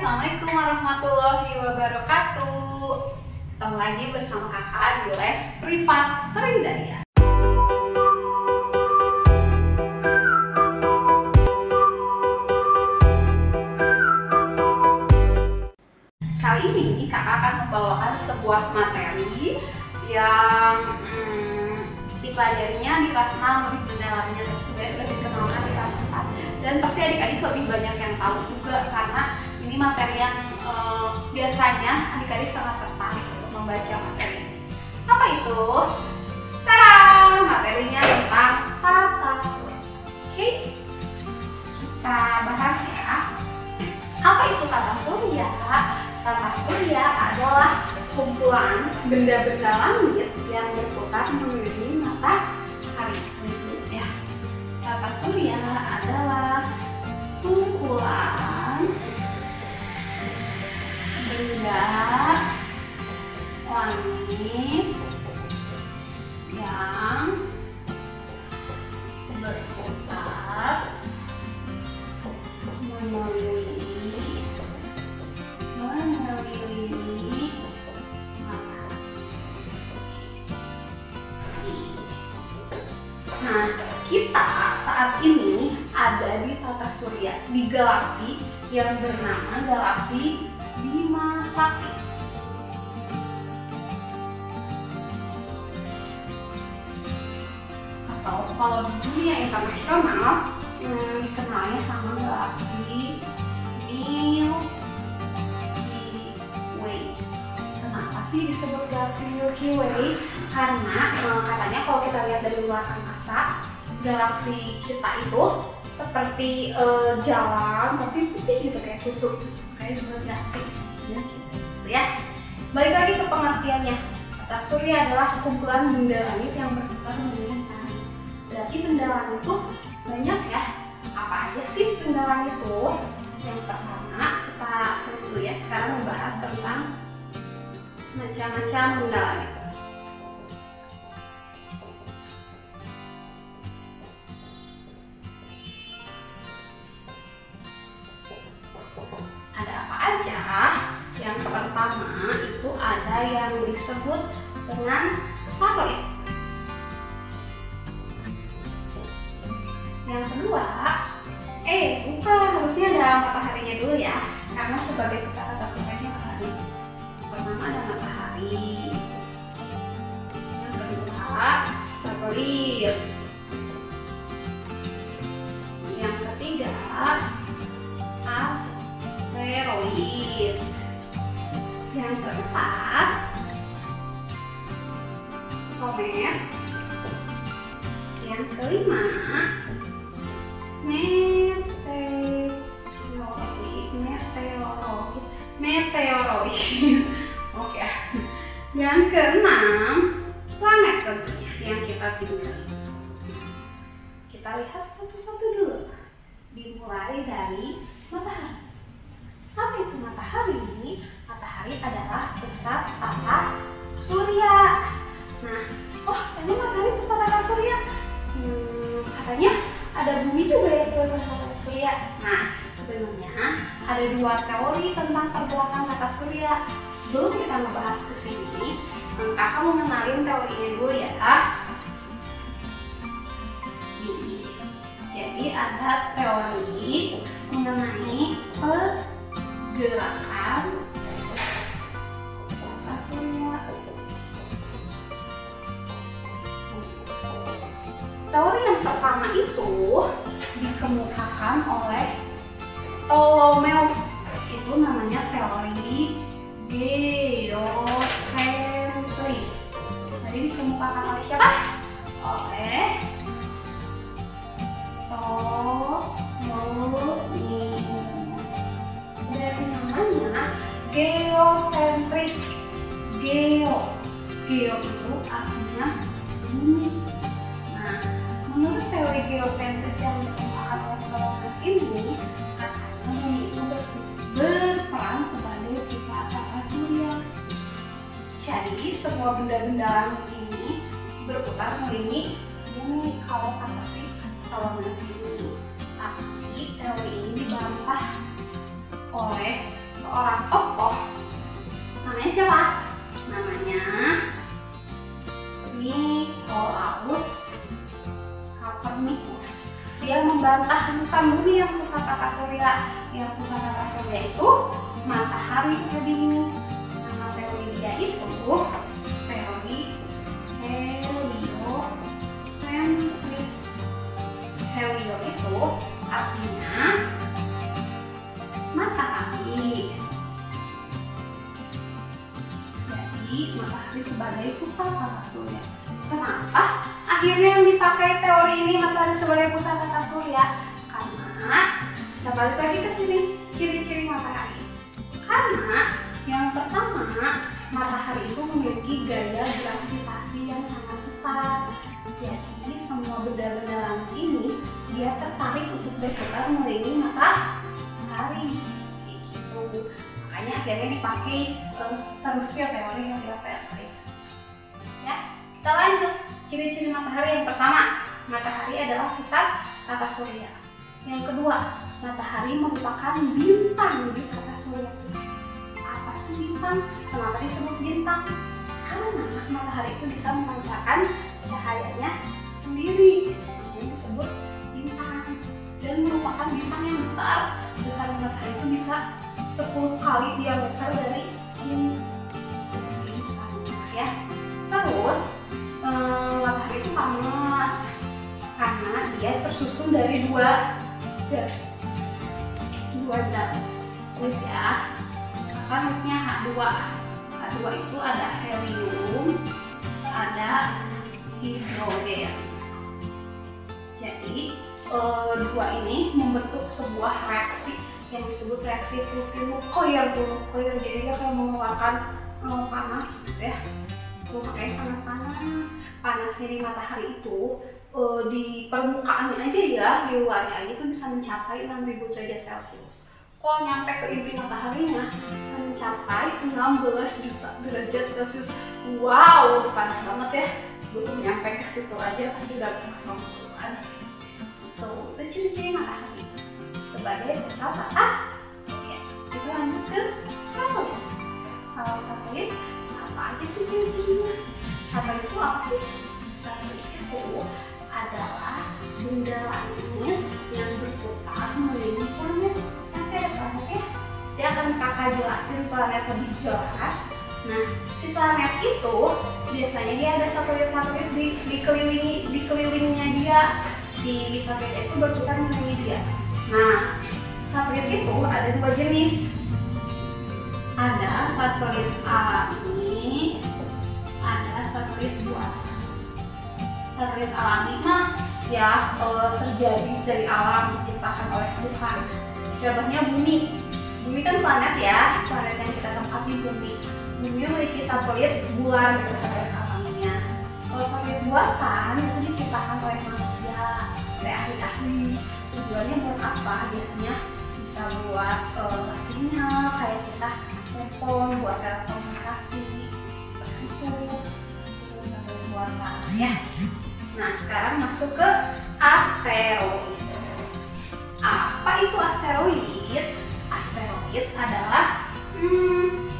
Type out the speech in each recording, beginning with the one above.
Assalamualaikum warahmatullahi wabarakatuh. Ketemu lagi bersama kakak di les privat Tridaya. Kali ini kakak akan membawakan sebuah materi yang dipelajarinya di kelas 6, lebih mendalamnya tersebut sudah dikenalkan di kelas 4. Dan pasti adik-adik lebih banyak yang tahu juga karena ini materi yang biasanya adik-adik sangat tertarik untuk membaca materi ini. Apa itu? Tada! Materinya tentang tata surya. Oke? Kita bahas ya. Apa itu tata surya? Tata surya adalah kumpulan benda-benda langit yang berputar mengelilingi matahari. Ya. Tata surya adalah kumpulan benda langit yang berputar mengelilingi Nah, kita saat ini ada di tata surya, di galaksi yang bernama galaksi Bima Sakti. Atau kalau di dunia internasional dikenalnya sama galaksi Milky Way. Kenapa sih disebut galaksi Milky Way? Karena katanya kalau kita lihat dari luar angkasa, galaksi kita itu seperti jalan tapi putih gitu, kayak susu, kayak disebut galaksi gitu ya. Balik lagi ke pengertiannya, tata surya adalah kumpulan benda langit yang berputar mengelilingi matahari. Berarti benda langit itu banyak ya. Apa aja sih benda langit itu? Yang pertama kita tulis dulu ya. Sekarang membahas tentang macam-macam benda langit. Ada apa aja? Yang pertama itu ada yang disebut dengan satelit. Yang kedua, bukan, harusnya ada mataharinya dulu ya, karena sebagai pusat tata suryanya matahari. Pertama ada matahari. Yang kedua, satelit. Yang ketiga, asteroid. Yang keempat, komet. Yang kelima, meteoroid. Oke. Yang keenam, planet tentunya yang kita tinggali. Kita lihat satu-satu dulu. Dimulai dari matahari. Apa itu matahari? Matahari adalah pusat tata surya. Nah, ini matahari pusat tata surya. Katanya ada bumi juga ya pusat tata surya. Nah, sebenarnya ada dua teori tentang pergerakan tata surya. Sebelum kita membahas ke sini, kakak mau mengenalin teorinya dulu ya. Jadi ada teori mengenai pergerakan tata surya. Teori yang pertama itu dikemukakan oleh Ptolemeus. Itu namanya teori geosentris. Tadi dikemukakan oleh siapa? Oleh Ptolemeus. Dari namanya geosentris. Geo itu artinya bumi. Nah, menurut teori geosentris yang dikemukakan oleh Ptolemeus ini, katanya bumi itu berperan sebagai pusat tata surya. Jadi semua benda-benda langit ini berputar mengelilingi bumi kalau kata si Ptolemeus ini. Tapi teori ini dibantah oleh seorang tokoh. Namanya siapa? Namanya Nicolaus Copernicus. Dia membantah tentang bumi yang pusat tata surya. Yang pusat tata surya itu matahari tadi ini. Nama teori dia itu teori heliocentris. Helio itu artinya matahari. Jadi matahari sebagai pusat tata surya. Kenapa akhirnya yang dipakai teori ini matahari sebagai pusat tata surya? Karena kita balik lagi ke sini, ciri-ciri matahari. Karena yang pertama, matahari itu memiliki gaya gravitasi yang sangat besar. Jadi semua benda-benda langit ini dia tertarik untuk berputar mengelilingi matahari. Gitu. Makanya akhirnya dipakai terusnya teori heliocentris. Ya, kita lanjut. Ciri-ciri matahari yang pertama, matahari adalah pusat tata surya. Yang kedua, matahari merupakan bintang di tata surya. Apa sih bintang? Kenapa disebut bintang? Karena matahari itu bisa memancarkan cahayanya sendiri, makanya disebut bintang. Dan merupakan bintang yang besar. Besar matahari itu bisa 10 kali diameter dari ini. Segini besarnya ya. Terus matahari itu panas karena dia tersusun dari dua gas, dua zat. Terus ya, kan harusnya H2. H2 itu ada helium, ada hidrogen. Jadi dua ini membentuk sebuah reaksi yang disebut reaksi fusi nuklir. Jadi dia akan mengeluarkan panas gitu ya. Makanya sangat panas. Panasnya di matahari itu di permukaannya aja ya, di luarnya aja itu bisa mencapai 6000 derajat Celcius. Kalau nyampe ke inti mataharinya bisa mencapai 16 juta derajat Celcius. Wow, panas banget ya. Butuh nyampe ke situ aja pasti udah kosong duluan. Tuh, itu ciri-ciri matahari sebagai pusat tata surya. Kita lanjut ke satelit. Kalau satelit, apa aja sih ciri-cirinya? Satelit itu apa sih? Satelit itu adalah benda langit yang berputar mengelilingi planet. Nanti ada planet ya. Dia akan kakak jelasin planet lebih jelas. Nah, si planet itu biasanya dia ada satelit-satelit di kelilingnya dia. Si satelit itu berputar mengelilingi dia. Nah, satelit itu ada dua jenis. Ada satelit alami, ada satelit buatan. Satelit alami mah ya terjadi dari alam, diciptakan oleh Tuhan. Contohnya bumi. Bumi kan planet ya, planet yang kita tempati bumi. Bumi memiliki satelit bulan, itu satelit alaminya. Kalau satelit buatan itu diciptakan oleh manusia, oleh ahli-ahli. Tujuannya buat apa? Biasanya bisa buat sinyal kayak kita telepon, buat telekomunikasi seperti itu. Buatan ya. Nah, sekarang masuk ke asteroid. Apa itu asteroid? Asteroid adalah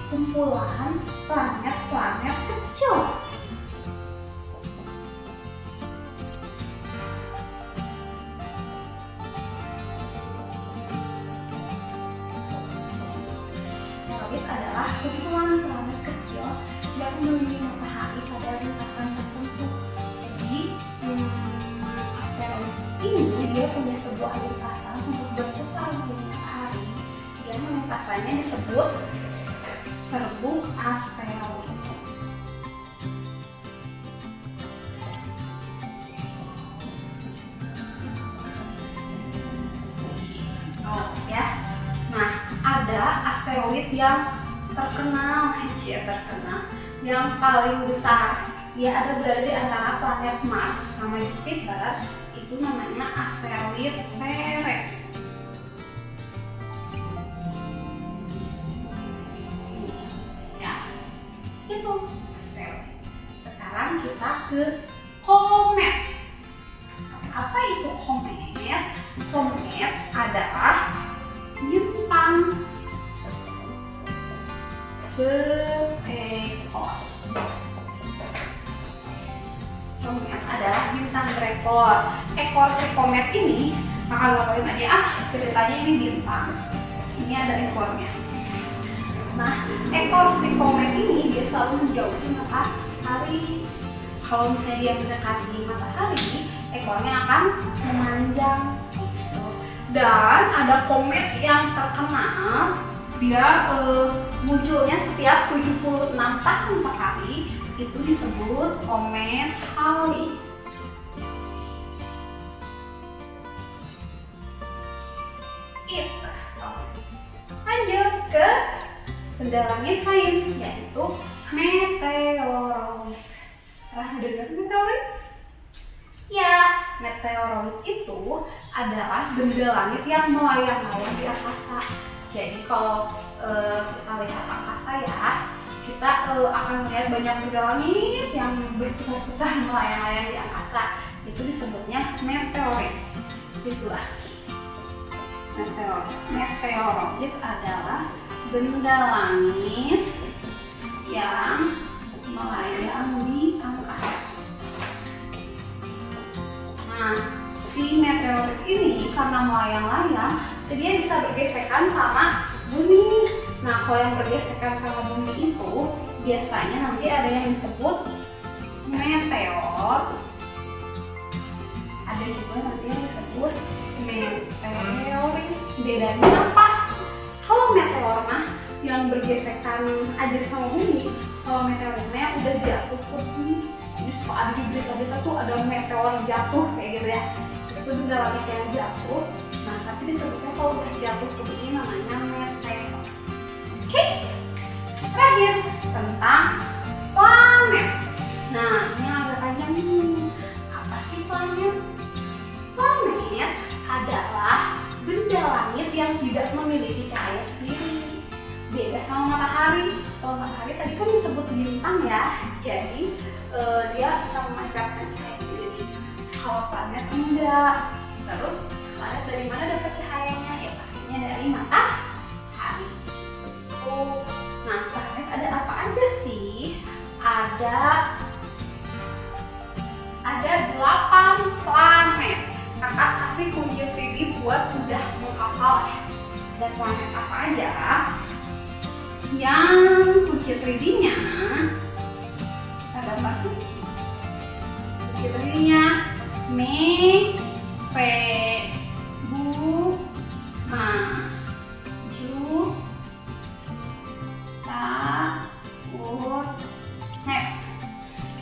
kumpulan planet-planet kecil. Asteroid adalah kumpulan planet kecil yang memiliki matahari pada lintasan tertentu. Jadi asteroid ini dia punya sebuah lintasan untuk berputar mengelilingi matahari. Yang lintasannya disebut serbuk asteroid. Oh ya. Nah, ada asteroid yang terkenal, yang paling besar. Dia ada berada di antara planet Mars sama Jupiter. Itu namanya asteroid Ceres. Ya, itu asteroid. Sekarang kita ke komet. Apa itu komet? Komet adalah bintang berekor. Komet adalah bintang berekor. Ekor si komet ini, kakak gambarin aja ceritanya ini bintang. Ini ada ekornya. Nah, ekor si komet ini dia selalu menjauhi matahari. Kalau misalnya dia mendekati matahari, ekornya akan memanjang. Dan ada komet yang terkenal, dia munculnya setiap 76 tahun sekali, itu disebut komet Halley. Lanjut ke benda langit lain, yaitu meteoroid. Pernah mendengar meteoroid? Ya, meteoroid itu adalah benda langit yang melayang-layang di angkasa. Jadi kalau kita lihat angkasa ya, kita akan melihat banyak benda langit yang berputar-putar melayang-layang di angkasa. Itu disebutnya meteoroid. Itulah meteoroid adalah benda langit yang melayang di angkasa. Nah, si meteorit ini karena melayang-layang, dia bisa bergesekan sama bumi. Nah, kalau yang bergesekan sama bumi itu biasanya nanti ada yang disebut meteor. Ada juga nanti yang disebut meteorit. Bedanya apa? Kalau meteor mah yang bergesekan aja sama bumi, kalau meteoritnya udah jatuh ke bumi. Jadi suka ada di berita-berita tuh ada meteor jatuh kayak gitu ya. Itu benda langit yang jatuh. Nah, tapi disebutnya kalau udah jatuh ke bumi namanya meteor. Oke, terakhir tentang planet. Nah, ini agak panjang nih. Apa sih planet? Planet adalah benda langit yang tidak memiliki cahaya sendiri. Beda sama matahari. Kalau matahari tadi kan disebut bintang ya, jadi dia bisa memancarkan cahaya sendiri. Kalau planet enggak. Terus planet dari mana dapat cahayanya? Ya pastinya dari matahari. Nah, planet ada apa aja sih? Ada 8 planet. Kakak kasih kunci 3D buat udah menghafal ya. Ada planet apa aja? Yang kunci 3D-nya ada apa? Kunci 3D-nya Me, Pe, Bu, Ma, Ju, Sa, Ut, He.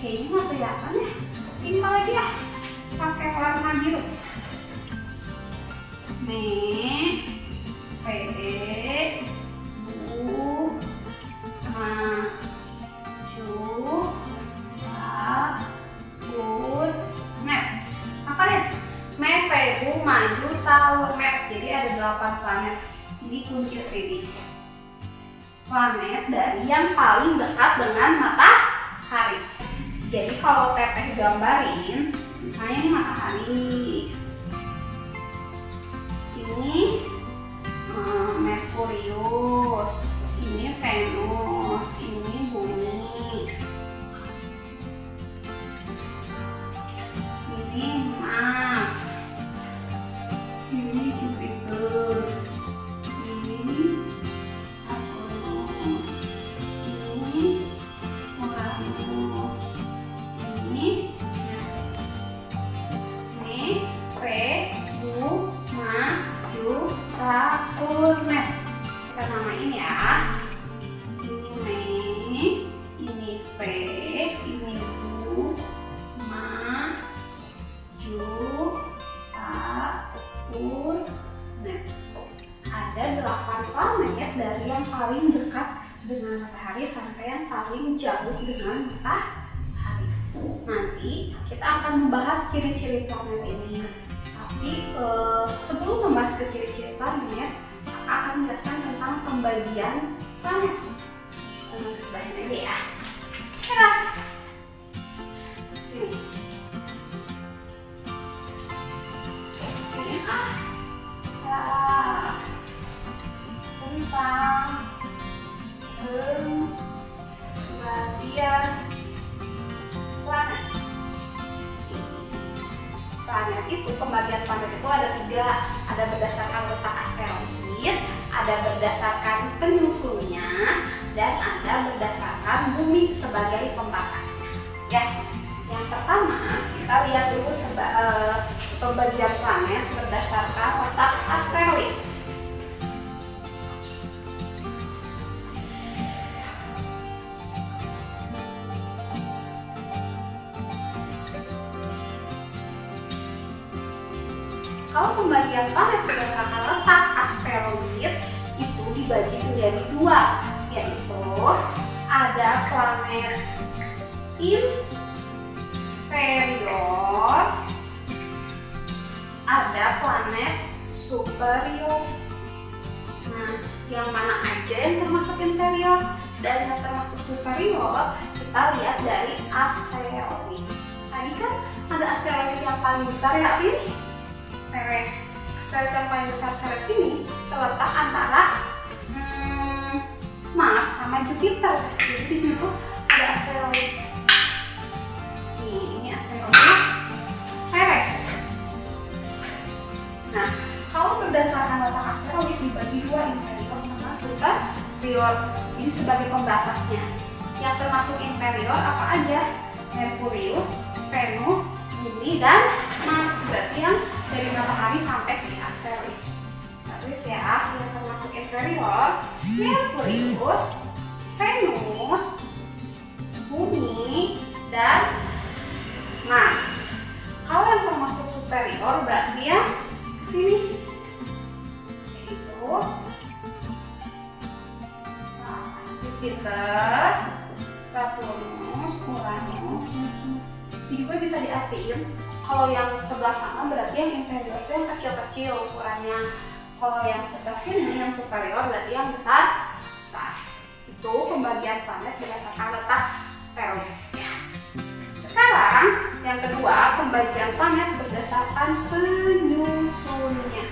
Kayaknya nggak kelihatan ya. Ini lagi ya, pakai warna biru. Me, Pe, Bu, Ma, Ju, Sa, Ut, Net. Apa nih? Me, Pe, Bu, Ma, Ju, Sa, Ut, Net. Jadi ada 8 planet. Ini kunci 3D. Planet dari yang paling dekat dengan matahari. Jadi kalau Teteh gambarin, misalnya ini matahari, ini Merkurius, ini Venus, ini bumi, ini Mars, ini Jupiter, ini Saturnus, ini Uranus, ini Neptus. Ini P, Bu, Ma, Ju, Sa, Ut, Net. Kita namain ya. Ini Me, ini P, ini Bu, Ma, Ju, Sa, Ut, Net. Ada 8 planet dari yang paling dekat dengan matahari sampai yang paling jauh dengan matahari. Nanti kita akan membahas ciri-ciri planet ini. Tapi sebelum membahas ke ciri-ciri planet, akan menjelaskan tentang pembagian planet. Kita ke sebelah sini aja ya. Kita sini. Ini tentang ada 3, ada berdasarkan letak asteroid, ada berdasarkan penyusunnya, dan ada berdasarkan bumi sebagai pembatasnya. Ya, yang pertama kita lihat dulu pembagian planet berdasarkan letak asteroid. Kalau pembagian planet berdasarkan letak asteroid itu dibagi menjadi 2, yaitu ada planet inferior, ada planet superior. Nah, yang mana aja yang termasuk inferior dan yang termasuk superior kita lihat dari asteroid. Tadi kan ada asteroid yang paling besar ya, ini Ceres. Asteroid yang paling besar Ceres ini terletak antara Mars sama Jupiter. Jadi di situ ada asteroid. Ini asteroid Ceres. Nah, kalau berdasarkan letak asteroid dibagi 2, inferior sama superior. Ini sebagai pembatasnya. Yang termasuk inferior apa aja? Merkurius, Venus, Bumi, dan Mars. Berarti yang dari matahari sampai si asteroid. Terus ya, yang termasuk inferior, Merkurius, Venus, Bumi, dan Mars. Kalau yang termasuk superior berarti yang kesini, yaitu Jupiter, Saturnus, Uranus, Neptunus. Ini juga bisa diartiin kalau yang sebelah sana berarti yang inferior itu yang kecil-kecil ukurannya. Kalau yang sebelah sini yang superior berarti yang besar. Itu pembagian planet berdasarkan letak asteroid. Ya. Sekarang yang kedua, pembagian planet berdasarkan penyusunnya.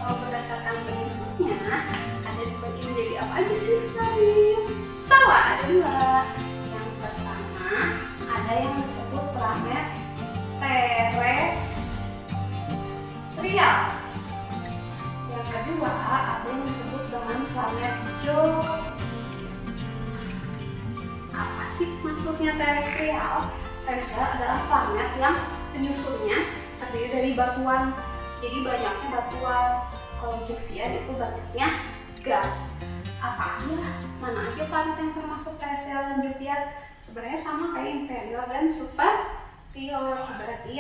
Kalau berdasarkan penyusunnya ada dibagi menjadi apa aja sih tadi? Salah, ada 2. Yang pertama ada yang disebut planet terestrial. Yang kedua ada yang disebut dengan planet Jupiter. Apa sih maksudnya terestrial? Terestrial adalah planet yang penyusunnya terdiri dari batuan. Jadi banyaknya batuan. Kalau Jupiter itu banyaknya gas. Apa aja? Mana aja planet yang termasuk terestrial dan Jupiter? Sebenarnya sama kayak inferior dan superior. Berarti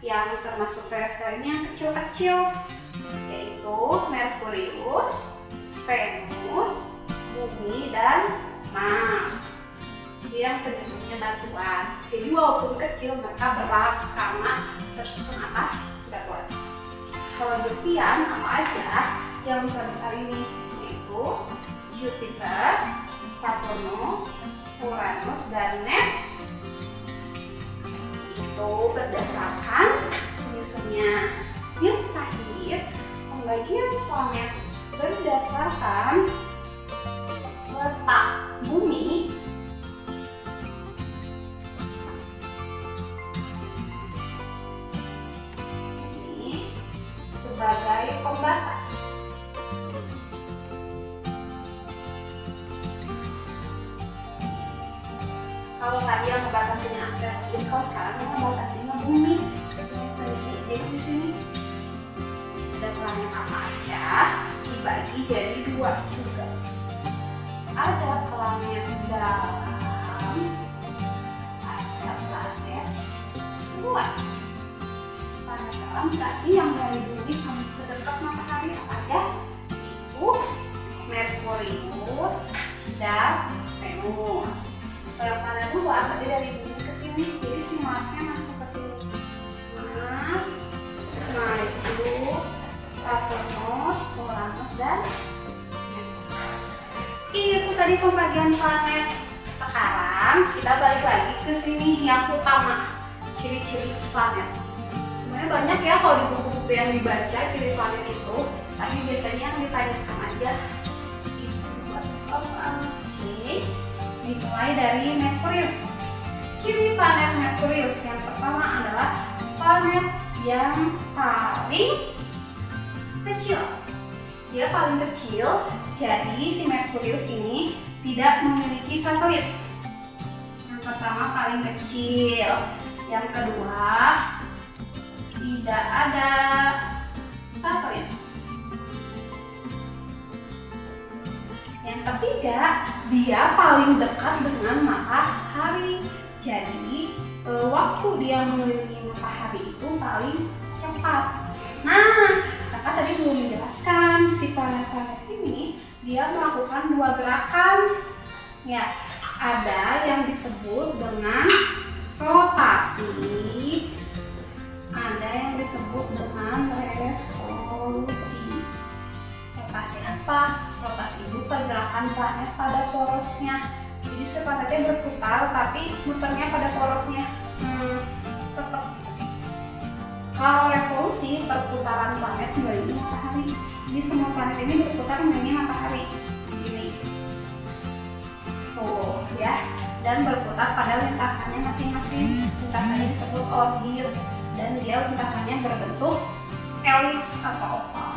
yang termasuk terestrial ini yang kecil-kecil, yaitu Merkurius, Venus, Bumi, dan Mars. Yang penyusunnya batuan. Jadi walaupun kecil mereka berat karena tersusun atas batuan. Kalau Jupiter apa aja yang besar-besar ini, yaitu Jupiter, Saturnus, Uranus, dan Neptunus. Itu berdasarkan penyusunnya. Yang terakhir, pembagian planet berdasarkan letak bumi. Sebagai pembatas. Kalau tadi yang membatasinya asteroid, kalau sekarang yang membatasinya bumi. Jadi di sini ada planet apa aja dibagi jadi 2 juga. Ada planet dalam, ada planet luar. Planet dalam tadi yang dari bumi sampai ke dekat matahari apa aja? Itu Merkurius dan Venus. Kalau planet luar tadi dari bumi ke sini, jadi si Marsnya masuk ke sini. Mars, Merkurius, Saturnus, Uranus, dan Neptunus. Itu tadi pembagian planet. Sekarang kita balik lagi ke sini yang utama, ciri-ciri planet. Sebenarnya banyak ya kalau di buku-buku yang dibaca ciri planet itu, tapi biasanya yang ditanyakan aja Oke, dimulai dari Merkurius. Ciri planet Merkurius yang pertama adalah planet yang paling kecil. Dia paling kecil, jadi si Merkurius ini tidak memiliki satelit. Yang pertama paling kecil, yang kedua tidak ada satelit. Yang ketiga, dia paling dekat dengan matahari. Jadi waktu dia mengelilingi matahari itu paling cepat. Nah, kakak tadi belum menjelaskan si planet-planet ini dia melakukan dua gerakan. Ya, ada yang disebut dengan rotasi, ada yang disebut dengan revolusi. Rotasi apa? Rotasi itu pergerakan planet pada porosnya. Jadi si planetnya berputar tapi muternya pada porosnya tetap. Kalau revolusi, perputaran planet mengelilingi matahari. Jadi semua planet ini berputar mengelilingi matahari. Ini tuh ya, dan berputar pada lintasannya masing-masing. Lintasannya disebut orbit dan dia lintasannya berbentuk elips atau oval.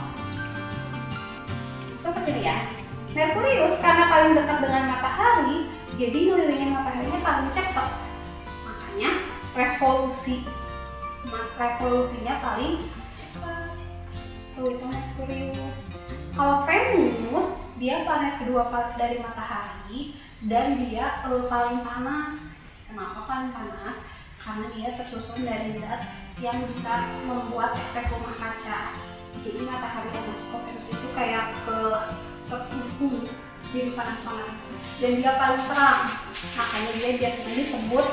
Seperti ini ya. Merkurius karena paling dekat dengan matahari, jadi ngelilingin mataharinya paling cepat. Makanya revolusinya paling cepat. Tuh itu Merkurius. Kalau Venus, dia planet kedua dari matahari dan dia paling panas. Kenapa paling panas? Karena dia tersusun dari zat yang bisa membuat efek rumah kaca. Jadi matahari yang masuk ke Venus itu kayak ke kuku, jadi panas banget. Dan dia paling terang, makanya dia biasanya disebut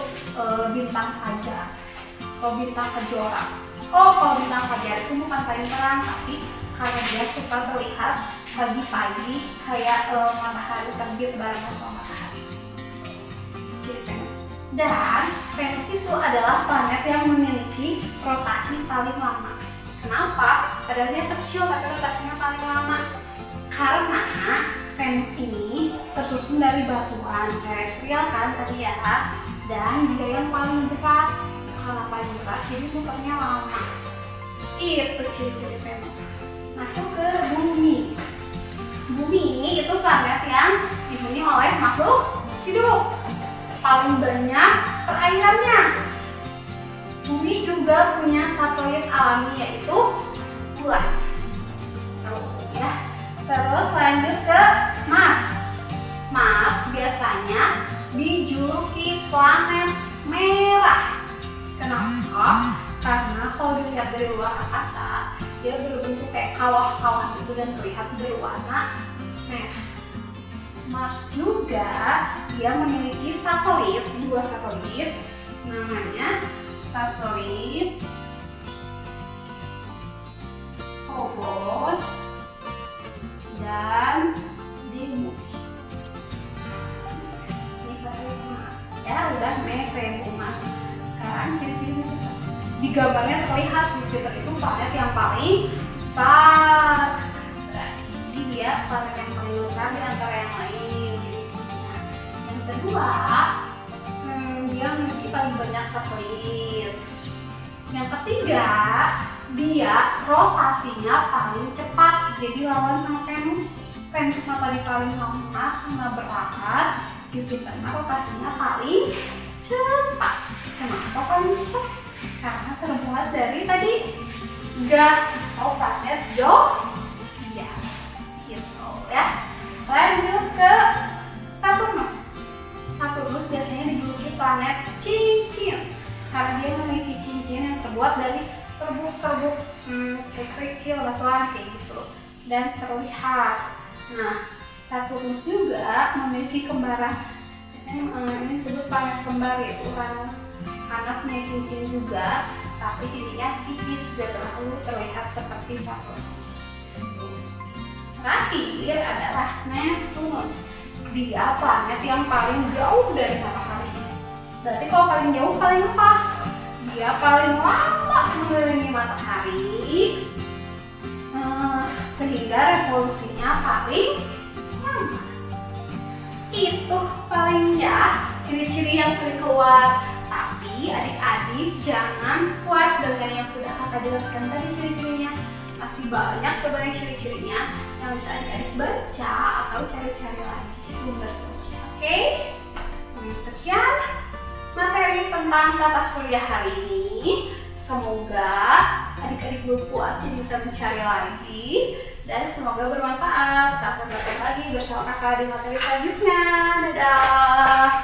bintang fajar atau bintang kejora. Oh, kalau bintang fajar itu bukan paling terang, tapi karena dia suka terlihat pagi-pagi kayak matahari terbit barengan sama matahari. Jadi Venus. Dan Venus itu adalah planet yang memiliki rotasi paling lama. Kenapa? Padahal dia kecil tapi rotasinya paling lama. Karena Venus ini tersusun dari batuan terestrial kan tadi ya, dan dia yang paling berat. Karena paling berat jadi muternya lama. Itu ciri-ciri Venus. Masuk ke Bumi. Bumi itu planet yang dihuni oleh makhluk hidup. Paling banyak perairannya. Bumi juga punya satelit alami yaitu bulan. Ya. Terus lanjut ke Mars. Mars biasanya dijuluki planet merah. Kenapa? Karena kalau dilihat dari luar angkasa, dia berbentuk kayak kawah-kawah gitu dan terlihat berwarna merah. Mars juga dia memiliki satelit, dua satelit, namanya satelit Phobos dan Deimos. Ini satelit Mars. Ya udah Mars. Sekarang ciri-cirinya di gambarnya terlihat Jupiter itu planet yang paling besar. Jadi dia planet yang paling besar di antara yang lain. Yang kedua, dia memiliki paling banyak satelit. Yang ketiga, dia rotasinya paling cepat. Jadi lawan sama Venus. Venus tadi paling lama karena berat. Jupiter rotasinya paling cepat. Kenapa paling cepat? Karena terbuat dari tadi gas atau planet zodiak. Gitu ya. Lanjut ke Saturnus. Saturnus biasanya dijuluki planet cincin karena dia memiliki cincin yang terbuat dari serbuk-serbuk kayak kerikil, batuan kayak gitu dan terlihat. Nah, Saturnus juga memiliki kembaran. Biasanya ini disebut planet kembar yaitu Uranus karena punya cincin juga, tapi cirinya tipis, tidak terlalu terlihat seperti Saturnus. Terakhir adalah Neptunus. Dia planet yang paling jauh dari matahari. Berarti kalau paling jauh paling apa? Dia paling lama mengelilingi matahari, sehingga revolusinya paling lama. Itu paling ya ciri-ciri yang sering keluar. Tapi adik-adik jangan puas dengan yang sudah kakak jelaskan tadi ciri-cirinya. Masih banyak sebenarnya ciri-cirinya yang bisa adik-adik baca atau cari-cari lagi di sumber-sumbernya. Oke? Sekian materi tentang tata surya hari ini. Semoga adik-adik belum puas jadi bisa mencari lagi. Dan semoga bermanfaat. Sampai bertemu lagi bersama kakak di materi selanjutnya. Dadah!